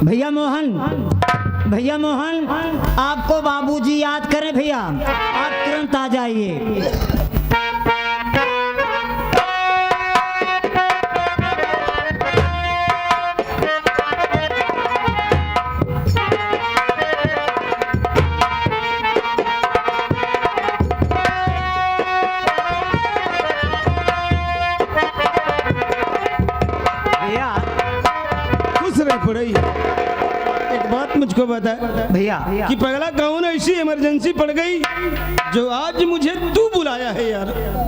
भैया मोहन, भैया मोहन, आपको बाबूजी याद करें भैया, आप तुरंत आ जाइए। एक बात मुझको बता भैया कि पगला कौन ऐसी इमरजेंसी पड़ गई जो आज मुझे तू बुलाया है यार?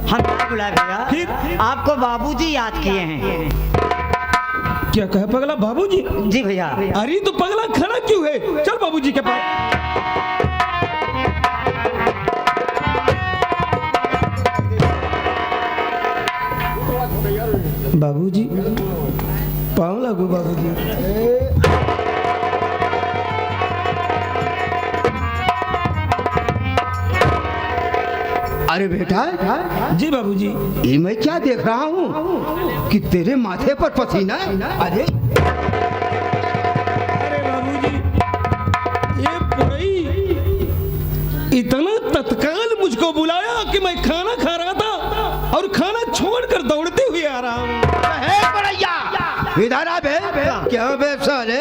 हम बुलाए भैया, फिर आपको बाबूजी याद किए हैं। क्या कहे पगला? बाबूजी? जी भैया। अरे तो पगला खड़ा क्यों है? चल बाबूजी के पास। बाबूजी पाँव लागू बाबूजी। अरे बेटा। जी बाबूजी। ये मैं क्या देख रहा हूँ कि तेरे माथे पर पसीना? अरे अरे बाबूजी, ये पुरई इतना तत्काल मुझको बुलाया कि मैं खाना खा रहा था और खाना छोड़कर दौड़ते हुए आ रहा हूँ। इधर आ बे। क्या बे साले,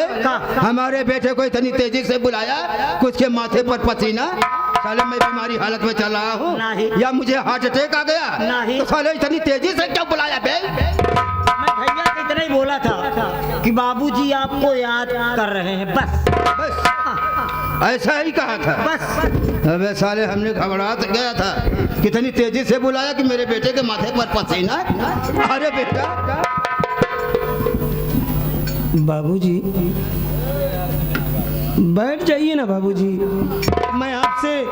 हमारे बेटे को इतनी तेजी से बुलाया, कुछ के माथे पर पसीना? साले मैं बीमारी हालत में चल रहा हूँ या मुझे हार्ट अटैक आ गया? नहीं। तो साले इतनी तेजी से क्यों बुलाया बे? मैं भैया से इतना ही बोला था कि बाबूजी आपको याद कर रहे हैं, बस बस ऐसा ही कहा था बस। अबे साले हमने घबरा गया था, कितनी तेजी से बुलाया कि मेरे बेटे के माथे पर पसीना। अरे बेटा। बाबूजी बैठ जाइए ना बाबूजी, मैं आपसे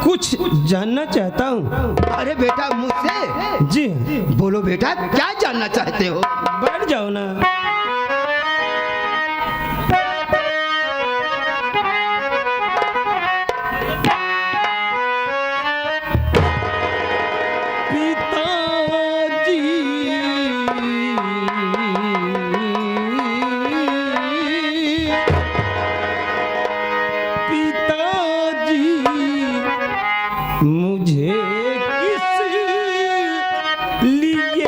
कुछ जानना चाहता हूँ। अरे बेटा मुझसे? जी बोलो बेटा, क्या जानना चाहते हो? बैठ जाओ ना। मुझे किस लिए है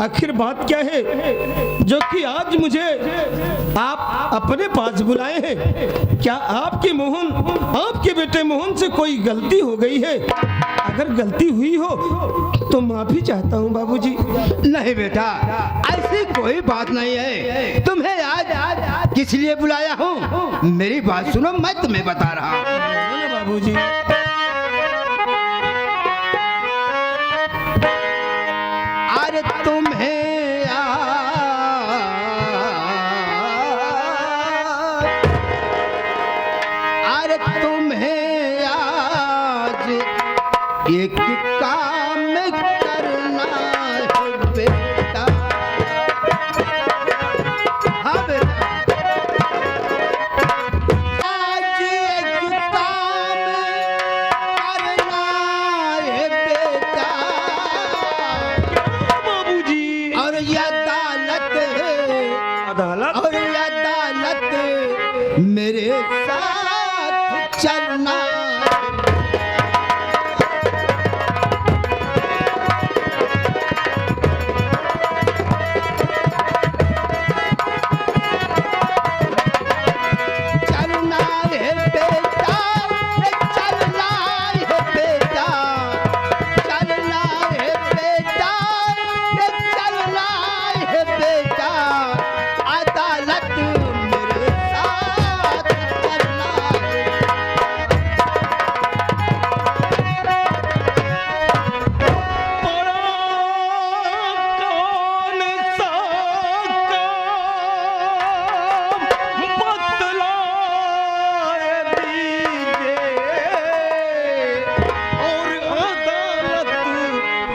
आखिर बात क्या है जो कि आज मुझे आप अपने पास बुलाए हैं? क्या आपके मोहन, आपके बेटे मोहन से कोई गलती हो गई है? अगर गलती हुई हो तो माफी चाहता हूँ बाबूजी। नहीं बेटा, ऐसी कोई बात नहीं है। तुम्हें आज किस लिए बुलाया हूँ मेरी बात सुनो, मैं तुम्हें बता रहा हूँ। बाबूजी अरे तुम्हें आज एक काम करना है बेटा। हाँ बेटा, आज एक काम करना है बेटा। बाबूजी। और ये अदालत है, अदालत? और ये अदालत मेरे साथ चलना।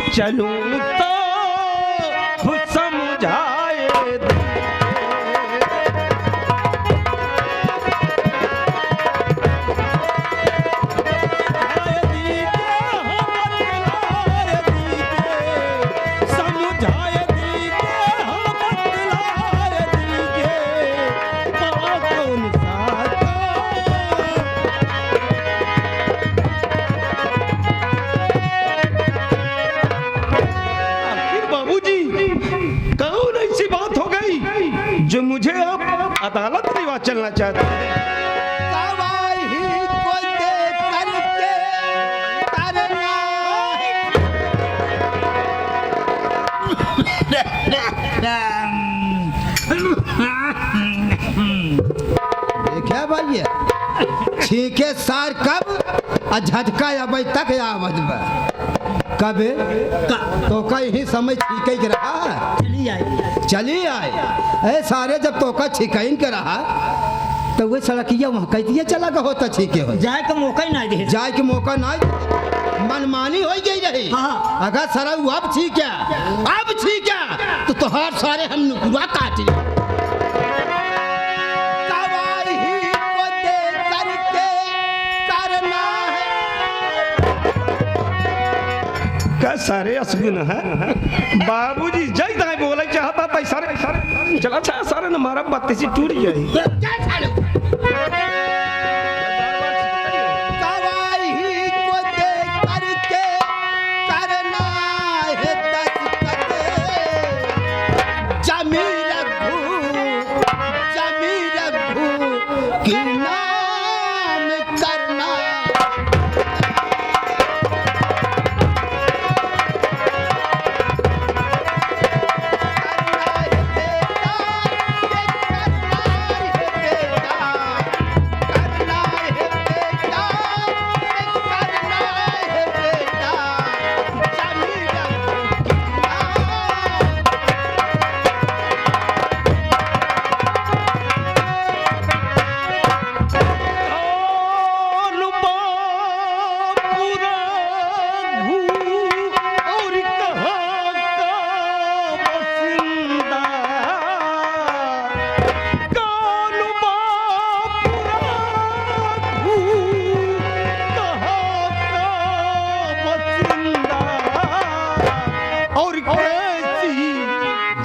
चलूं तो समझाए दे। जो मुझे आप अदालत रिवा चलना चाहते हैं। गवाही को दे करके करना देखा भाई छीके सार कब आ झटका अबै तक आवाज में कबे तो कहीं समय छीके के रहा चली आए ए सारे जब तो का छिकैन के रहा तो वे सड़किया वहाँ कैदिए चला गया होता छीके हो जाए का मौका ही नहीं दे जाए के मौका नहीं मनमानी हो गई रही। हाँ। अगर सर अब छीका तो तोहार सारे हम नुकुआ काट ले गवाही को दे करके करना है। का सारे असगुन है बाबूजी जय दाई बोले चाहता था सारे चला अच्छा सारे न मारा बात से टूट गई। गवाही को दे करके करना है दस्तखत जमी रघु की नाम करना।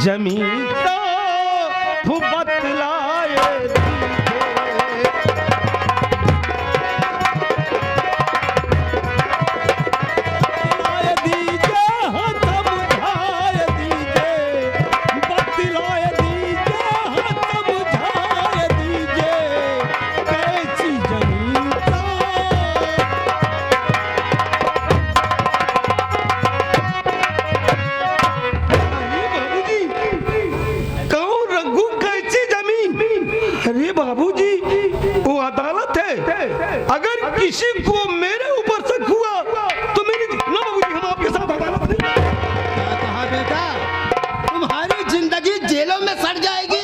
जमीन तो बतलाए अगर किसी को मेरे ऊपर शक हुआ तो मेरी ना बाबूजी हम आपके साथ अदालत नहीं। क्या कहा बेटा तुम्हारी जिंदगी जेलों में सड़ जाएगी।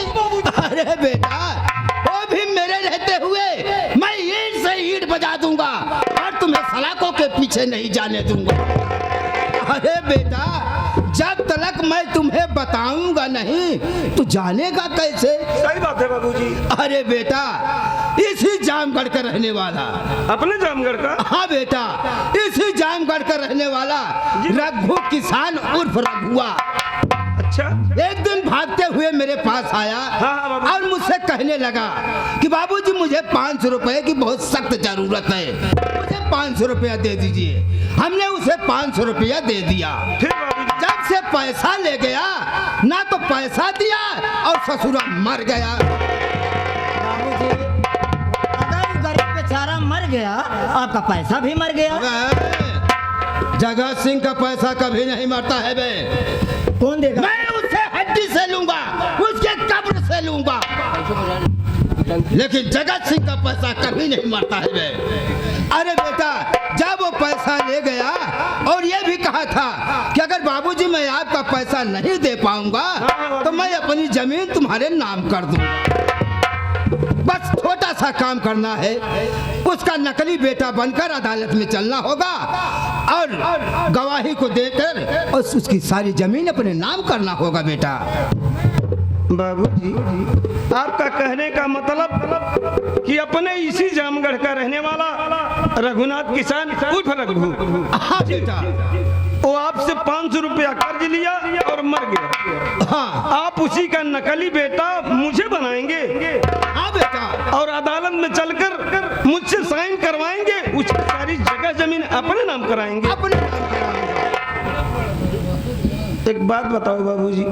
अरे बेटा वो भी मेरे रहते हुए मैं ईंट से ईंट बजा दूंगा और तुम्हें सलाखों के पीछे नहीं जाने दूंगा। अरे बेटा जब तक मैं तुम्हें बताऊंगा नहीं तो जानेगा कैसे। सही बात है बाबूजी। अरे बेटा इसी जामगढ़ का रहने वाला अपने जामगढ़ का। हाँ बेटा इसी जामगढ़ का रहने वाला रघु किसान उर्फ रघुआ अच्छा एक दिन भागते हुए मेरे पास आया। हाँ, और मुझसे कहने लगा कि बाबूजी मुझे 500 रुपए की बहुत सख्त जरूरत है, मुझे 500 रुपया दे दीजिए। हमने उसे 500 रुपया दे दिया। फिर बाबूजी जब से पैसा ले गया ना तो पैसा दिया और ससुरा मर गया। बाबूजी अगर गरीब बेचारा मर गया आपका पैसा भी मर गया। जगत सिंह का पैसा कभी नहीं मरता है बे। कौन देगा? मैं उससे हड्डी से लूंगा, उसके कब्र से लूंगा, लेकिन जगत सिंह का पैसा कभी नहीं मरता है बे। अरे बेटा जब वो पैसा ले गया और ये भी कहा था कि अगर बाबूजी मैं आपका पैसा नहीं दे पाऊंगा तो मैं अपनी जमीन तुम्हारे नाम कर दूंगा। बस छोटा सा काम करना है, उसका नकली बेटा बनकर अदालत में चलना होगा और गवाही को देकर और उसकी सारी जमीन अपने नाम करना होगा बेटा। बाबूजी, आपका कहने का मतलब कि अपने इसी जामगढ़ का रहने वाला रघुनाथ किसान उर्फ रघु, हाँ बेटा, वो आपसे 500 रुपया कर्ज लिया और मर गया। हाँ आप उसी का नकली बेटा मुझे बनाएंगे हाँ बेटा, और अदालत में चलकर मुझसे साइन करवाएंगे, उसकी सारी जगह जमीन अपने नाम कराएंगे। अपने नाम कराऊंगा। एक बात बताओ बाबूजी,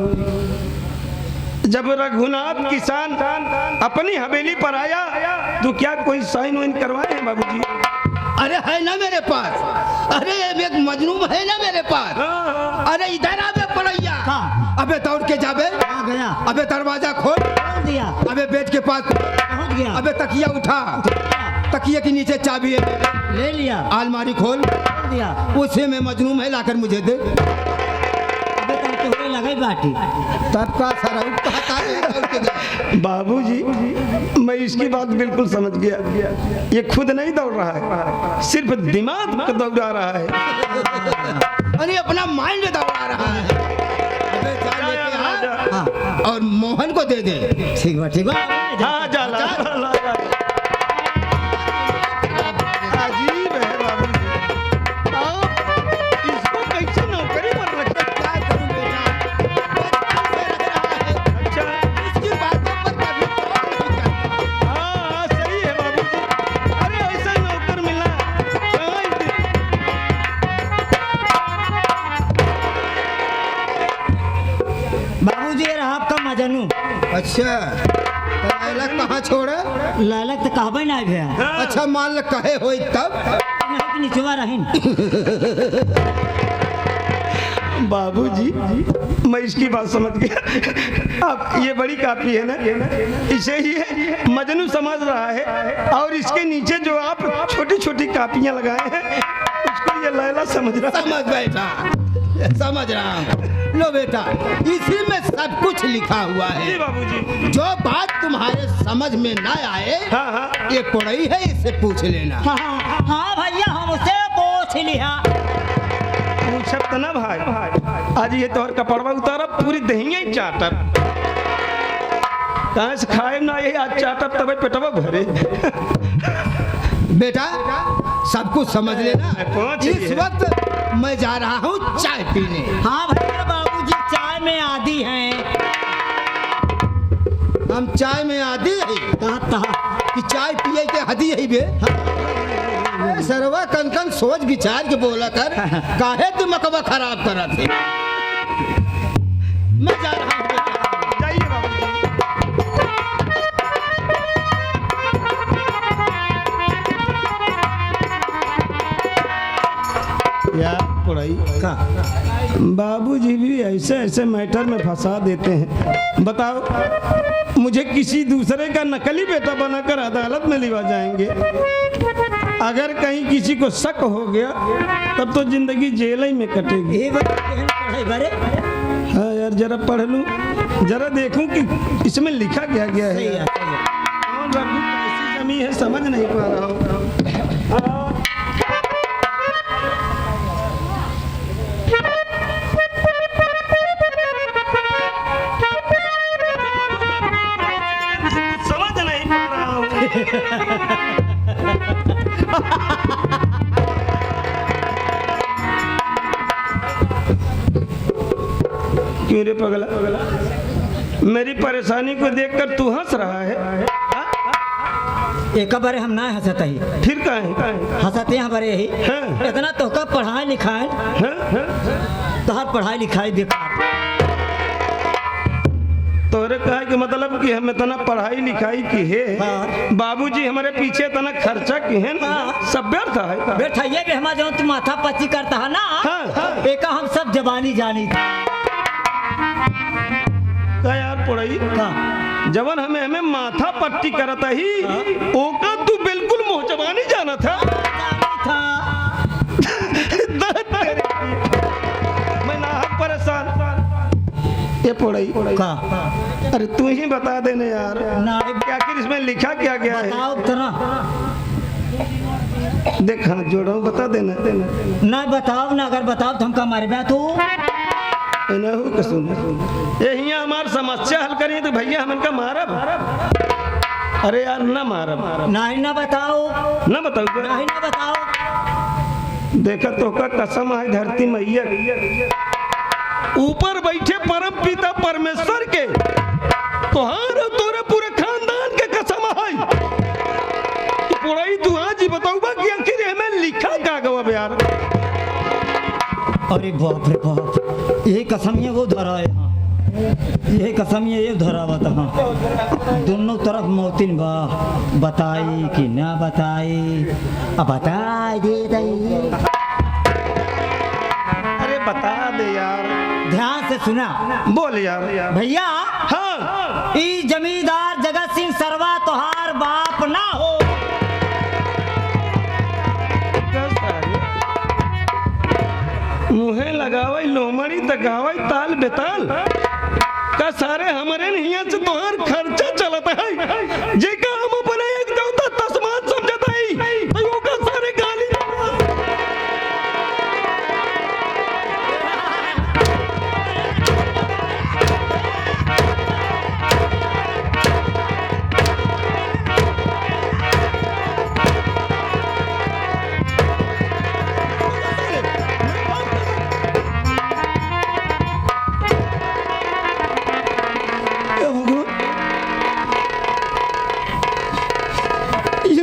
जब रघुनाथ किसान अपनी हवेली पर आया तो क्या कोई साइन वाइन करवाए हैं बाबूजी? अरे है ना मेरे पास, अरे एक मजनूम है ना मेरे पास। अरे इधर आवे पड़ैया, अबे दौड़ के जाबे, आ गया, अबे दरवाजा खोल दिया, अबे बेड के पास पहुंच गया, अबे तकिया उठा, तकिया के नीचे चाबी है, ले लिया, अलमारी खोल दिया, उसे में मजनूम है लाकर मुझे दे। अबे तो लगे बाटी, तब का सारा कहता है बाबूजी, मैं इसकी बात बिल्कुल समझ गया। ये खुद नहीं दौड़ रहा है, सिर्फ दिमाग को दौड़ा रहा है। अरे अपना माइंड दौड़ा रहा है। अबे जा लेके आ, और मोहन को दे दे। ठीक बा, ठीक बा, हाँ, जा ला, ला, ला, ला। अजीब है बाबूजी, आप इसको कैसे नौकरी पर रखे? क्या करूं बेटा, अच्छा, इसकी बातों पर कभी गौर नहीं करता। हाँ, सही है बाबूजी। अरे ऐसा नौकर मिला कहाँ बाबूजी ये रहा आपका मजनू। अच्छा, तो लैला कहाँ छोड़े? लालक तो कहबे ना भैया, अच्छा मान ल कहे होई तब। नहीं कि निचवा रहीन। बाबूजी, मैं इसकी बात समझ गया। अब ये बड़ी कापी है ना, इसे ही मजनू समझ रहा है और इसके नीचे जो आप छोटी छोटी कापियां लगाए हैं उसको ये लैला समझ रहा है। समझ बैठा, समझ रहा हूँ। लो बेटा, इसी में सब कुछ लिखा हुआ जी है। बाबूजी। जो बात तुम्हारे समझ में ना आए, हाँ हाँ, ये कोड़ई है, इससे पूछ लेना। हाँ हाँ भैया, हम उसे पूछ लिया। पूछब तो ना भाई, आज ये तोहर कपड़वा उतारब, पूरी दहिया ही चाटब। कहाँ से खाए ना ये आज चाटब, तब पेटवा भरे। बेटा सब कुछ समझ लेना। पहुंच इस लिए। वक्त मैं जा रहा हूँ चाय पीने। हाँ भैया, बाबूजी चाय में आदी हैं। हम चाय में आदि है कहता कि चाय पिए के हदी है बे। सरवा कन सोच विचार के बोला कर, काहे दिमागवा खराब करा थे। मैं जा रहा हूँ बेटा। जाइए बाबूजी। यार पढ़ाई का बाबूजी भी ऐसे ऐसे मैटर में फंसा देते हैं। बताओ, मुझे किसी दूसरे का नकली बेटा बनाकर अदालत में लिवा जाएंगे। अगर कहीं किसी को शक हो गया तब तो जिंदगी जेल ही में कटेगी। ये पढ़ाई बारे हाँ यार, जरा पढ़ लूं, जरा देखूं कि इसमें लिखा क्या गया है। सही है, सही है। कौन रघु कैसी जमी है समझ नहीं पा रहा हूँ। समझ नहीं पा रहा हूँ। क्यों रे पगला, मेरी परेशानी को देखकर तू हंस रहा है? एक बारे हम ना हंसत ही, फिर कहें हंसते हैं बारे ही। हाँ। इतना तो का पढ़ाई लिखाई, तो हर पढ़ाई लिखाई बेकार। तोरे कहे कि मतलब कि हम इतना पढ़ाई लिखाई की है, हाँ। बाबूजी हमारे पीछे इतना खर्चा की है ना, हाँ। सब व्यर्थ है। बैठा ये भी हमारा जो तुम माथा पच्ची करता है ना, हाँ, हाँ। एक हम सब जबानी जानी था। का यार पढ़ाई का जवन हमें माथा पट्टी करता ही, ओका तू बिल्कुल मुँह जबानी जाना था। जानी था। मैं ना परेशान। ये पढ़ाई का अरे तू ही बता देना यार ना कि आखिर इसमें लिखा क्या गया है। बताओ तना देख हाँ जोड़ा हूँ, बता देना ना बताओ ना, अगर बताओ तो हमका मारे बा तू ये हियाँ हमार समस्या हल करी तो भैया हम इनका मारब। अरे यार ना मारब नहीं ना बताओ, ना बताऊ नहीं ना बताओ। देखा तो का कसम है धरती मैया ऊपर बैठे परम पिता परमेश्वर के तोहार और तोरे पूरे खानदान के कसम है। पुराई तू आज ही बताऊबा कि आखिर हमें लिखा का गवा यार। अरे बाप रे बाप, ये कसम ये वो धरा है, ये कसम ये धरा बता। दोनों तरफ मौतिन बा, बताई कि ना बताई, अब बताई दे दई। अरे बता दे यार, ध्यान से सुना। बोल यार भैया हाँ ई जमींदार जगत सिंह सरवा तोहार बाप ना हो। मुहे लगावई लोमड़ी दगावई ताल बेताल का सारे हमारे हिया से तोहार खर्चा चलता है। जे का हम अपने एक दौता तस्मात समझता है तो का सारे गाली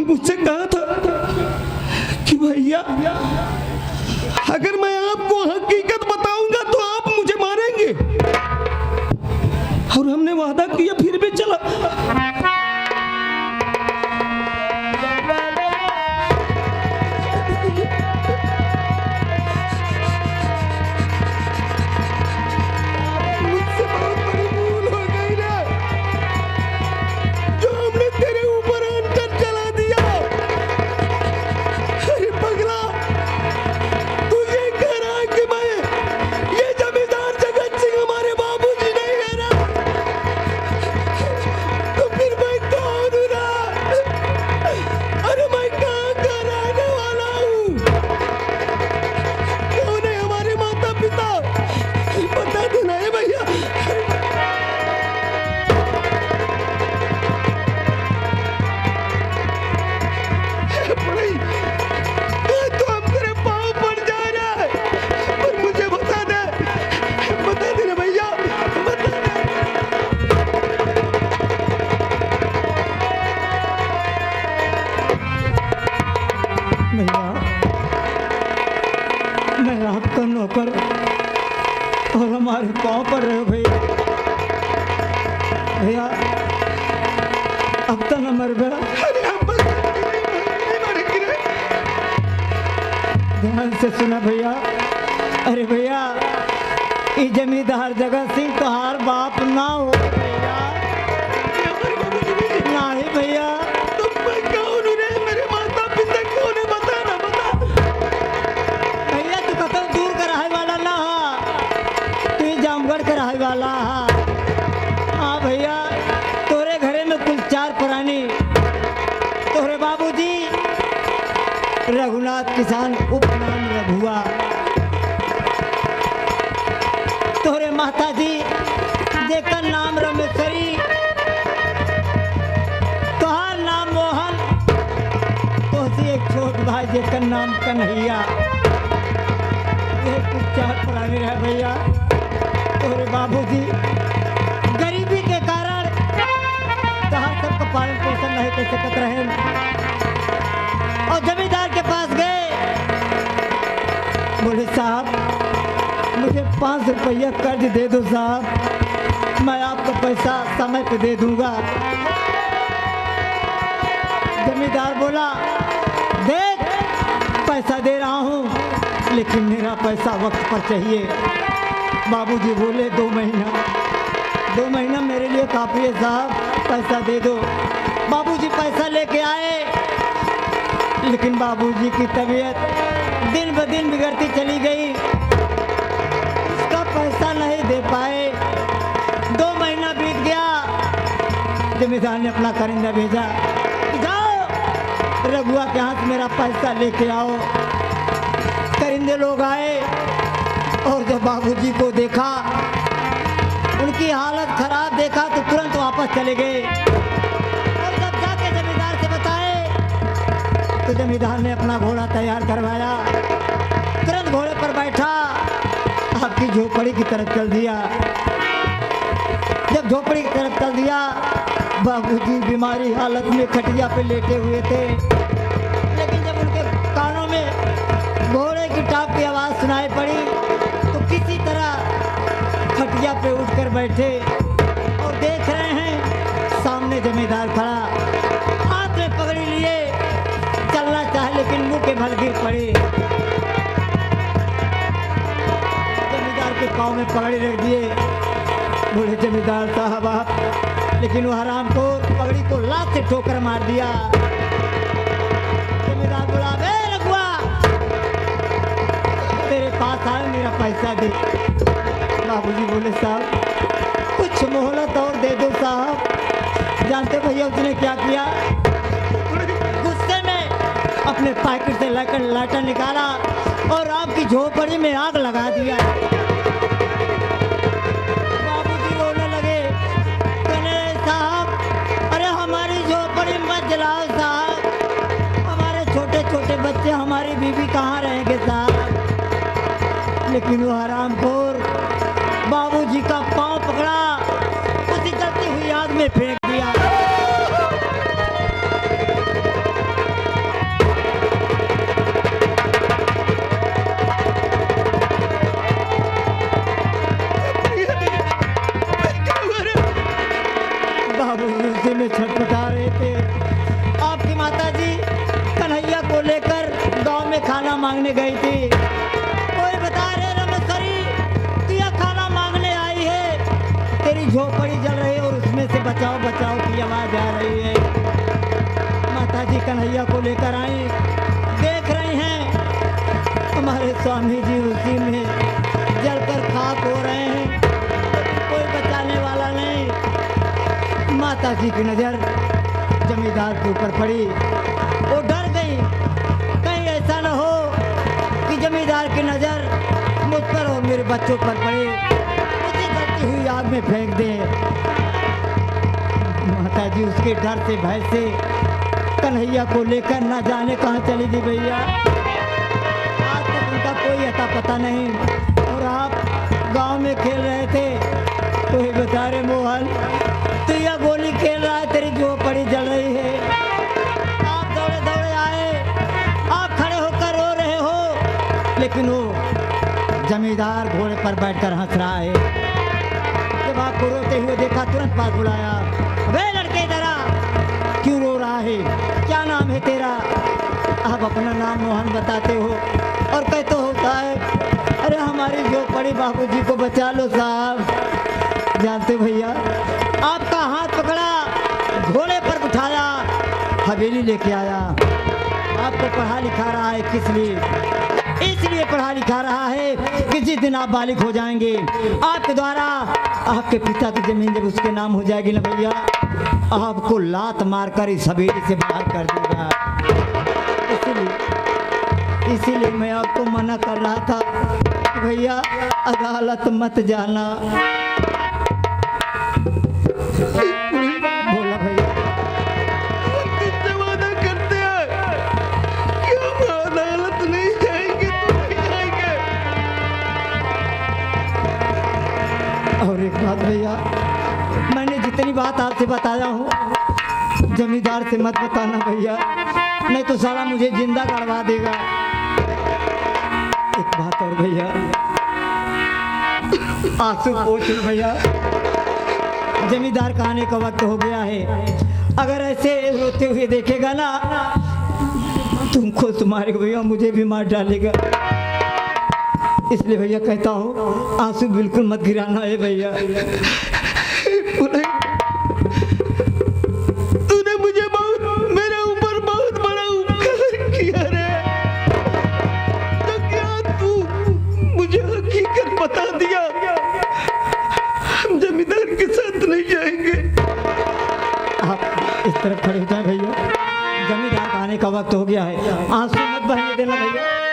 मुझसे कहा था कि भैया अगर मैं आपको हकीकत बताऊंगा तो आप मुझे मारेंगे, और हमने वादा किया फिर भी चला। मुझसे बहुत बड़ी भूल हो गई ना, जो हमने तेरे ऊपर अंतर चला दिया। अरे पगला, तू ये कह रहा है कि मैं ये जमींदार जगत सिंह हमारे बाबूजी नहीं है ना, तो फिर मैं कौन हूँ ना? अरे मैं कहाँ का रहने वाला हूँ? कौन है हमारे माता पिता? बता देना है भैया। बड़ी तो हम तेरे पाँव पड़ जा रहा है, पर मुझे बता दे ना भैया, बता दे। भैया मैं आपका नौकर और हमारे पाँव पर रहे भैया। भैया अब तक न मर गया। अरे हम बस नहीं मरेंगे रे। ध्यान से सुना भैया। अरे भैया ये जमींदार जगत सिंह तोहार बाप ना हो भैया। ये हमारे बाबूजी भी नहीं। नहीं भैया, तो मैं कौन हूँ रे? मेरे माता पिता कौन है? बता ना, बता। भैया तू कतौ दूर का रहे वाला ना हा, तू ही जामगढ़ का रहे वाला हा। हाँ भैया, तोरे घरे में कुल 4 प्राणी, तोरे बाबूजी रघुनाथ किसान उपनाम रघुआ, तोरे माता जी जेकर नाम रमेश्वरी, तोहार नाम मोहन, तोहसे एक छोट भाई जेकर नाम कन्हैया। ये कुछ 4 प्राणी रहे भैया। तोरे बाबूजी गरीबी के कारण तोहार सबका पालन पोषण नहीं कर सकत रहे, और जमींदार के पास गए, बोले साहब मुझे 5 रुपया कर्ज दे दो साहब, मैं आपको पैसा समय पे दे दूंगा। जमींदार बोला देख पैसा दे रहा हूँ लेकिन मेरा पैसा वक्त पर चाहिए। बाबूजी बोले 2 महीना मेरे लिए काफ़ी है साहब, पैसा दे दो। बाबूजी पैसा लेके आए, लेकिन बाबूजी की तबीयत दिन ब दिन बिगड़ती चली गई, उसका पैसा नहीं दे पाए। जमींदार ने अपना करिंदा भेजा कि जाओ रघुआ के हाथ मेरा पैसा लेके आओ। करिंदे लोग आए और जब बाबूजी को देखा, उनकी हालत खराब देखा तो तुरंत वापस चले गए। और जब जाके जमींदार से बताए तो जमींदार ने अपना घोड़ा तैयार करवाया, तुरंत घोड़े पर बैठा आपकी झोपड़ी की तरफ चल दिया। जब झोपड़ी की तरफ चल दिया, बाबूजी बीमारी हालत में खटिया पे लेटे हुए थे, लेकिन जब उनके कानों में घोड़े की टाप की आवाज़ सुनाई पड़ी तो किसी तरह खटिया पे उठकर बैठे और देख रहे हैं सामने जमींदार खड़ा, हाथ में पगड़ी लिए चलना चाहे लेकिन मुंह के बल गिर पड़े। जमींदार के पाँव में पगड़ी रख दिए। बोले जमींदार साहब आप, लेकिन वो हराम को पगड़ी को लात से ठोकर मार दिया। जमींदार बोला बे रघुआ, तेरे पास आए मेरा पैसा दे। बाबूजी बोले साहब कुछ मोहलत और दे दो साहब। जानते भैया उसने क्या किया? गुस्से में अपने पैकेट से लाइटर निकाला और आपकी झोपड़ी में आग लगा दिया। बाबूजी रोने लगे, कहने साहब अरे हमारी झोपड़ी मत जलाओ साहब, हमारे छोटे छोटे बच्चे हमारी बीवी कहाँ रहेंगे साहब। लेकिन वो हरामखोर बाबूजी का पांव पकड़ा, उसी जलती हुई आग में फेंक दिया। बाबूजी उसी में छटपटा रहे थे। आपकी माताजी कन्हैया को लेकर गांव में खाना मांगने गई थी। कोई बता रहे तेरी झोपड़ी जल रही है और उसमें से बचाओ बचाओ की आवाज आ रही है। माताजी कन्हैया को लेकर आई, देख रही हैं हमारे स्वामी जी उसी में जलकर खाक हो रहे हैं, कोई बचाने वाला नहीं। माताजी की नजर जमींदार के ऊपर पड़ी, वो डर गई कहीं ऐसा न हो कि जमींदार की नजर मुझ पर और मेरे बच्चों पर पड़े, हुई आग में फेंक दे। माताजी उसके डर से भय से कन्हैया को लेकर ना जाने कहाँ चली थी भैया। आज तक उनका कोई अता पता नहीं। और आप गांव में खेल रहे थे तो ही बता रहे मोहन तो यह गोली खेल रहा है, तेरी झोपड़ी जल रही है। आप दौड़े दौड़े आए, आप खड़े होकर रो रहे हो, लेकिन वो जमींदार घोड़े पर बैठकर हंस रहा है। जब आपको रोते हुए देखा तुरंत पास बुलाया, वे लड़के इधर आ, क्यों रो रहा है, क्या नाम है तेरा? आप अपना नाम मोहन बताते हो और कहते हो साहब अरे हमारी झोपड़ी बाबूजी को बचा लो साहब। जानते भैया आपका हाथ पकड़ा, घोड़े पर बिठाया, हवेली लेके आया। आपको पढ़ा लिखा रहा है किस लिए? इसलिए पढ़ा लिखा रहा है कि जिस दिन आप बालिग हो जाएंगे आपके द्वारा आपके पिता की जमीन जब उसके नाम हो जाएगी ना भैया, आपको लात मारकर इस हवेली से बाहर कर देगा। इसीलिए मैं आपको मना कर रहा था कि भैया अदालत मत जाना। बोला भैया वादा करते हैं कि हम अदालत नहीं जाएंगे तो नहीं जाएंगे। और एक बात भैया, मैंने जितनी बात आपसे बताया हूँ जमींदार से मत बताना भैया, नहीं तो साला मुझे जिंदा गड़वा देगा। एक बात और भैया, आंसू पोंछ लो भैया, जमींदार का आने का वक्त हो गया है। अगर ऐसे रोते हुए देखेगा ना तुमको तुम्हारे भैया मुझे भी मार डालेगा। इसलिए भैया कहता हूँ आंसू बिल्कुल मत गिराना है भैया। तूने मुझे मेरे ऊपर बहुत बड़ा उपकार किया रे, तो क्या तू मुझे हकीकत बता दिया, हम जमींदार के साथ नहीं जाएंगे। तरफ खड़े होते हैं भैया। जमींदार का आने का वक्त हो गया है, आंसू मत बहने देना भैया।